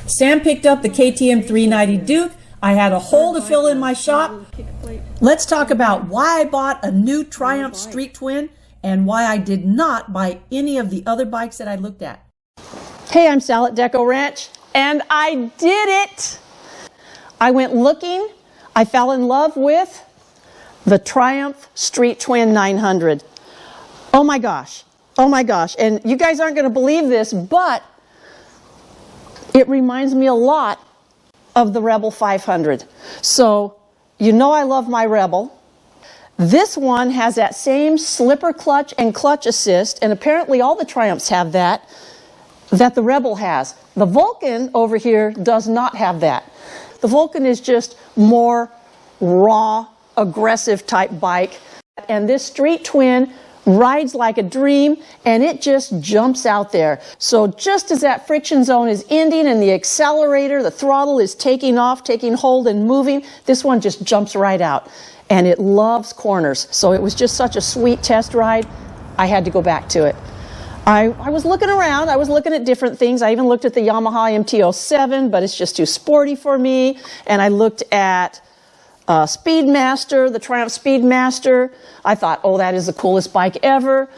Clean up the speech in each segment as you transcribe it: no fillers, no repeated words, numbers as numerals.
Sam picked up the KTM 390 Duke. I had a hole to fill in my shop. Let's talk about why I bought a new Triumph Street Twin and why I did not buy any of the other bikes that I looked at. Hey, I'm Sal at Decco Ranch, and I did it! I went looking. I fell in love with the Triumph Street Twin 900. Oh my gosh. Oh my gosh. And you guys aren't going to believe this, but it reminds me a lot of the Rebel 500. So, you know I love my Rebel. This one has that same slipper clutch and clutch assist, and apparently all the Triumphs have that the Rebel has. The Vulcan over here does not have that. The Vulcan is just more raw, aggressive type bike. And this Street Twin rides like a dream, and it just jumps out there. So just as that friction zone is ending and the accelerator, the throttle is taking off, taking hold and moving, this one just jumps right out. And it loves corners. So it was just such a sweet test ride, I had to go back to it. I was looking around, I was looking at different things. I even looked at the Yamaha MT-07, but it's just too sporty for me. And I looked at Speedmaster, the Triumph Speedmaster. I thought, oh, that is the coolest bike ever.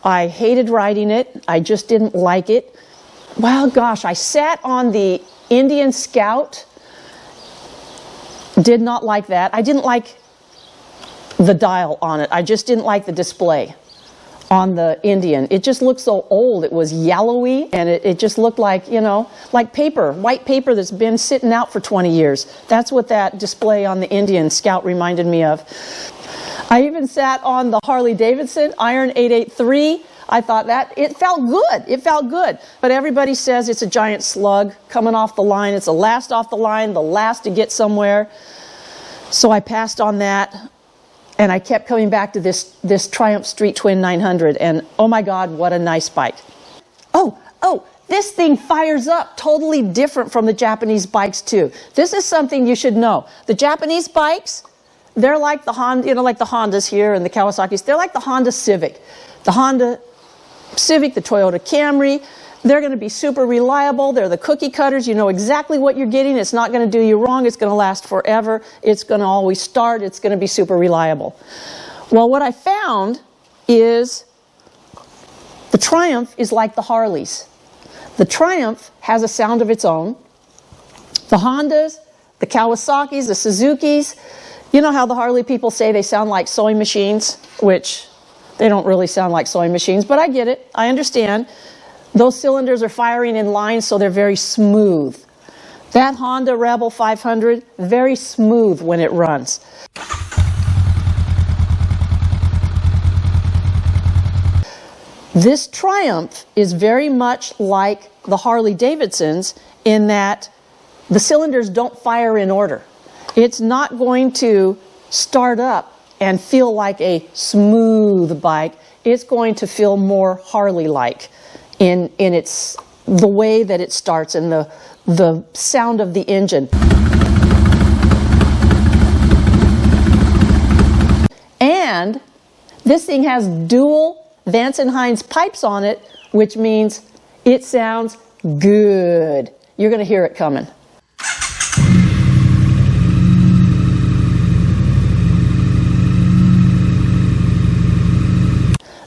I hated riding it. I just didn't like it. Well, gosh, I sat on the Indian Scout. Did not like that. I didn't like the dial on it. I just didn't like the display on the Indian. It just looked so old. It was yellowy, and it just looked like, you know, like paper, white paper that's been sitting out for 20 years. That's what that display on the Indian Scout reminded me of. I even sat on the Harley Davidson Iron 883. I thought that it felt good. It felt good. But everybody says it's a giant slug coming off the line. It's the last off the line, the last to get somewhere. So I passed on that. And I kept coming back to this Triumph Street Twin 900, and oh my God, what a nice bike. Oh, this thing fires up totally different from the Japanese bikes too. This is something you should know. The Japanese bikes, they're like the Honda, you know, like the Hondas here and the Kawasaki's. They're like the Honda Civic. The Honda Civic, the Toyota Camry, they're going to be super reliable. They're the cookie cutters. You know exactly what you're getting. It's not going to do you wrong. It's going to last forever. It's going to always start. It's going to be super reliable. Well, what I found is the Triumph is like the Harleys. The Triumph has a sound of its own. The Hondas, the Kawasaki's, the Suzuki's, you know how the Harley people say they sound like sewing machines, which they don't really sound like sewing machines, but I get it. I understand. Those cylinders are firing in line, so they're very smooth. That Honda Rebel 500, very smooth when it runs. This Triumph is very much like the Harley Davidsons in that the cylinders don't fire in order. It's not going to start up and feel like a smooth bike. It's going to feel more Harley-like in the way that it starts and the sound of the engine. And this thing has dual Vance Hines pipes on it, which means it sounds good. You're going to hear it coming.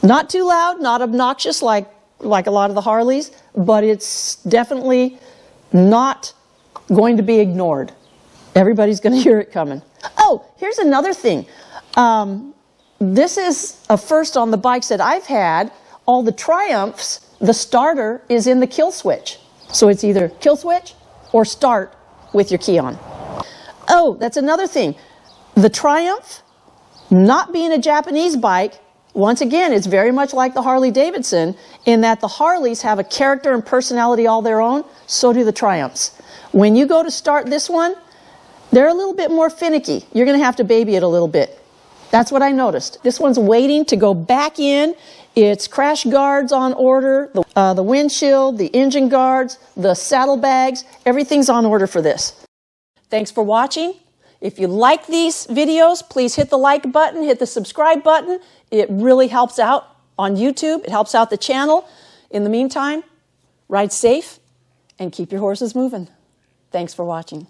Not too loud, not obnoxious like a lot of the Harleys, but it's definitely not going to be ignored. Everybody's going to hear it coming. Oh, here's another thing. This is a first on the bikes that I've had. All the Triumphs, the starter is in the kill switch. So it's either kill switch or start with your key on. Oh, that's another thing. The Triumph, not being a Japanese bike, once again, it's very much like the Harley Davidson in that the Harleys have a character and personality all their own, so do the Triumphs. When you go to start this one, they're a little bit more finicky. You're going to have to baby it a little bit. That's what I noticed. This one's waiting to go back in. Its crash guards on order, the windshield, the engine guards, the saddlebags, everything's on order for this. Thanks for watching. If you like these videos, please hit the like button, hit the subscribe button. It really helps out on YouTube. It helps out the channel. In the meantime, ride safe and keep your horses moving. Thanks for watching.